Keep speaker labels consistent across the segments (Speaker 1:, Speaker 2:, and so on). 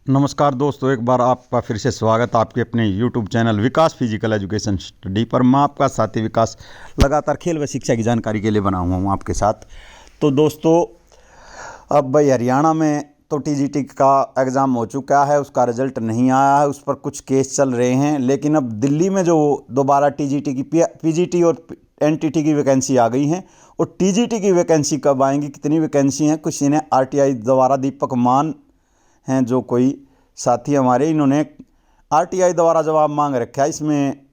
Speaker 1: नमस्कार दोस्तों, एक बार आपका फिर से स्वागत आपके अपने YouTube चैनल विकास फिजिकल एजुकेशन स्टडी पर। मैं आपका साथी विकास लगातार खेल व शिक्षा की जानकारी के लिए बना हुआ हूँ आपके साथ। तो दोस्तों, अब भाई हरियाणा में तो टीजीटी का एग्ज़ाम हो चुका है, उसका रिज़ल्ट नहीं आया है, उस पर कुछ केस चल रहे हैं। लेकिन अब दिल्ली में जो दोबारा टीजीटी की पीजीटी और एनटीटी की वैकेंसी आ गई हैं, और टीजीटी की वैकेंसी कब आएंगी, कितनी वैकेंसी हैं, कुछ इन्हें आरटीआई द्वारा दीपक मान हैं जो कोई साथी हमारे, इन्होंने आरटीआई द्वारा जवाब मांग रखा है। इसमें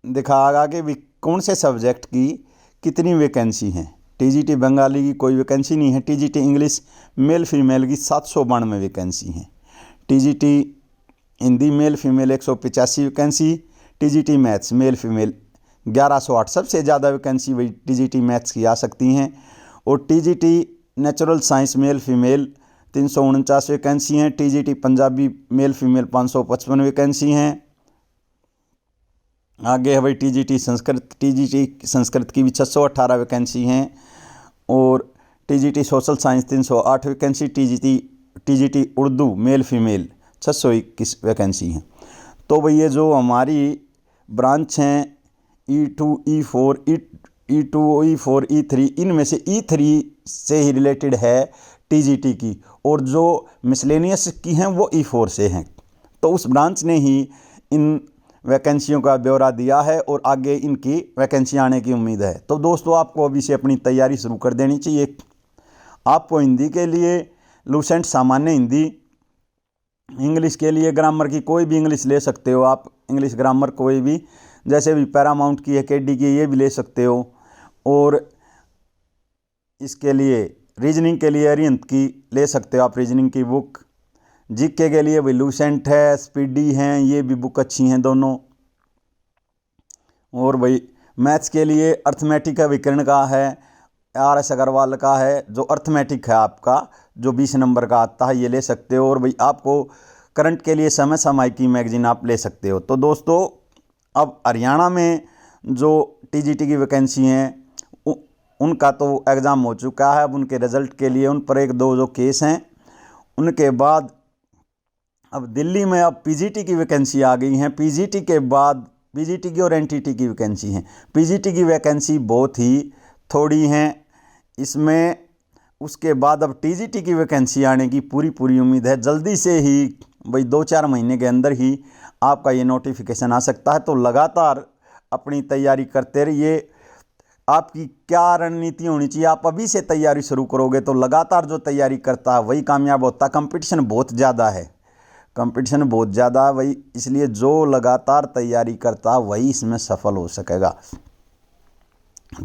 Speaker 1: दिखाएगा कि भी कौन से सब्जेक्ट की कितनी वैकेंसी हैं। टीजीटी बंगाली की कोई वैकेंसी नहीं है। टीजीटी इंग्लिश मेल फीमेल की 792 वैकेंसी हैं। TGT Hindi male female 185 vacancy. TGT maths male female 1108, सबसे ज़्यादा वैकेंसी वही टीजीटी मैथ्स की आ सकती हैं। और TGT natural science male female 349 vacancy हैं। TGT Punjabi male female 555 vacancy हैं। आगे है भाई टीजीटी संस्कृत की भी 618 वैकेंसी हैं। और TGT social science 308 vacancy. TGT Urdu male female 621 vacancy हैं। तो भाई ये जो हमारी ब्रांच हैं E2, E4, E2, E4, E3, इनमें से E3 से ही रिलेटेड है टीजीटी की, और जो मिसलेनियस की हैं वो E4 से हैं। तो उस ब्रांच ने ही इन वैकेंसियों का ब्यौरा दिया है और आगे इनकी वैकेंसी आने की उम्मीद है। तो दोस्तों, आपको अभी से अपनी तैयारी शुरू कर देनी चाहिए। आपको हिंदी के लिए लूसेंट सामान्य हिंदी, इंग्लिश के लिए ग्रामर की कोई भी इंग्लिश ले सकते हो आप, इंग्लिश ग्रामर कोई भी, जैसे भी पैरामाउंट की है, केडी की, ये भी ले सकते हो। और इसके लिए रीजनिंग के लिए अरिहंत की ले सकते हो आप, रीजनिंग की बुक। जीके के लिए भाई लूसेंट है, स्पीडी हैं, ये भी बुक अच्छी हैं दोनों। और भाई मैथ्स के लिए अर्थमेटिक है, विकर्ण का है, RS अग्रवाल का है, जो अर्थमेटिक है आपका, जो 20 नंबर का आता है, ये ले सकते हो। और भाई आपको करंट के लिए समय समय की मैगजीन आप ले सकते हो। तो दोस्तों, अब हरियाणा में जो टीजीटी की वैकेंसी हैं उनका तो एग्ज़ाम हो चुका है। अब उनके रिज़ल्ट के लिए उन पर एक दो जो केस हैं, उनके बाद अब दिल्ली में अब पीजीटी की वैकेंसी आ गई हैं। पीजीटी के बाद पीजीटी की और एनटीटी की वैकेंसी हैं। पीजीटी की वैकेंसी बहुत ही थोड़ी हैं इसमें। उसके बाद अब टीजीटी की वैकेंसी आने की पूरी उम्मीद है। जल्दी से ही भाई 2-4 महीने के अंदर ही आपका ये नोटिफिकेशन आ सकता है। तो लगातार अपनी तैयारी करते रहिए। आपकी क्या रणनीति होनी चाहिए, आप अभी से तैयारी शुरू करोगे तो लगातार जो तैयारी करता है वही कामयाब होता है। कंपटीशन बहुत ज़्यादा है, कंपटीशन बहुत ज़्यादा है वही, इसलिए जो लगातार तैयारी करता है वही इसमें सफल हो सकेगा।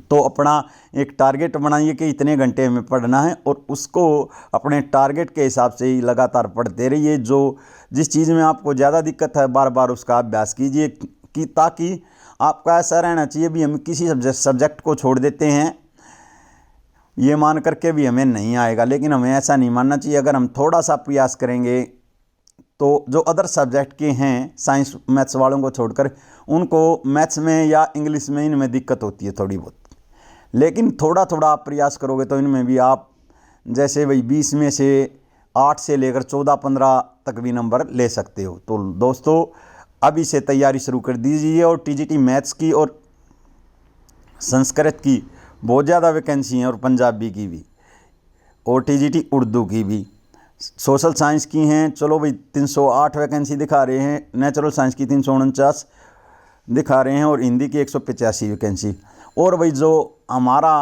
Speaker 1: तो अपना एक टारगेट बनाइए कि इतने घंटे में पढ़ना है, और उसको अपने टारगेट के हिसाब से ही लगातार पढ़ते रहिए। जो जिस चीज़ में आपको ज़्यादा दिक्कत है बार बार उसका अभ्यास कीजिए, कि ताकि आपका ऐसा रहना चाहिए भी हम किसी सब्जेक्ट को छोड़ देते हैं ये मान करके भी हमें नहीं आएगा, लेकिन हमें ऐसा नहीं मानना चाहिए। अगर हम थोड़ा सा प्रयास करेंगे तो जो अदर सब्जेक्ट के हैं, साइंस मैथ्स वालों को छोड़कर, उनको मैथ्स में या इंग्लिश में इनमें दिक्कत होती है थोड़ी बहुत, लेकिन थोड़ा थोड़ा आप प्रयास करोगे तो इनमें भी आप जैसे भाई 20 में से 8 से लेकर 14-15 तक भी नंबर ले सकते हो। तो दोस्तों, अभी से तैयारी शुरू कर दीजिए। और टीजीटी मैथ्स की और संस्कृत की बहुत ज़्यादा वैकेंसी हैं, और पंजाबी की भी, और टीजीटी उर्दू की भी। सोशल साइंस की हैं, चलो भाई 308 वैकेंसी दिखा रहे हैं। नेचुरल साइंस की 349 दिखा रहे हैं, और हिंदी की 185 वैकेंसी। और भाई जो हमारा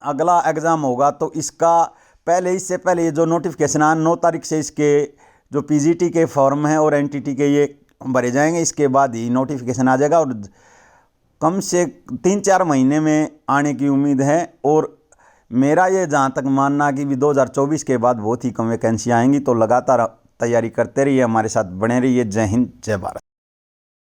Speaker 1: अगला एग्ज़ाम होगा तो इसका पहले, इससे पहले ये जो नोटिफिकेशन आया 9 तारीख से, इसके जो पीजीटी के फॉर्म हैं और एनटीटी के ये भरे जाएंगे, इसके बाद ही नोटिफिकेशन आ जाएगा। और कम से 3-4 महीने में आने की उम्मीद है। और मेरा ये जहाँ तक मानना कि भी 2024 के बाद बहुत ही कम वैकेंसी आएंगी। तो लगातार तैयारी करते रहिए, हमारे साथ बने रहिए। जय हिंद, जय भारत।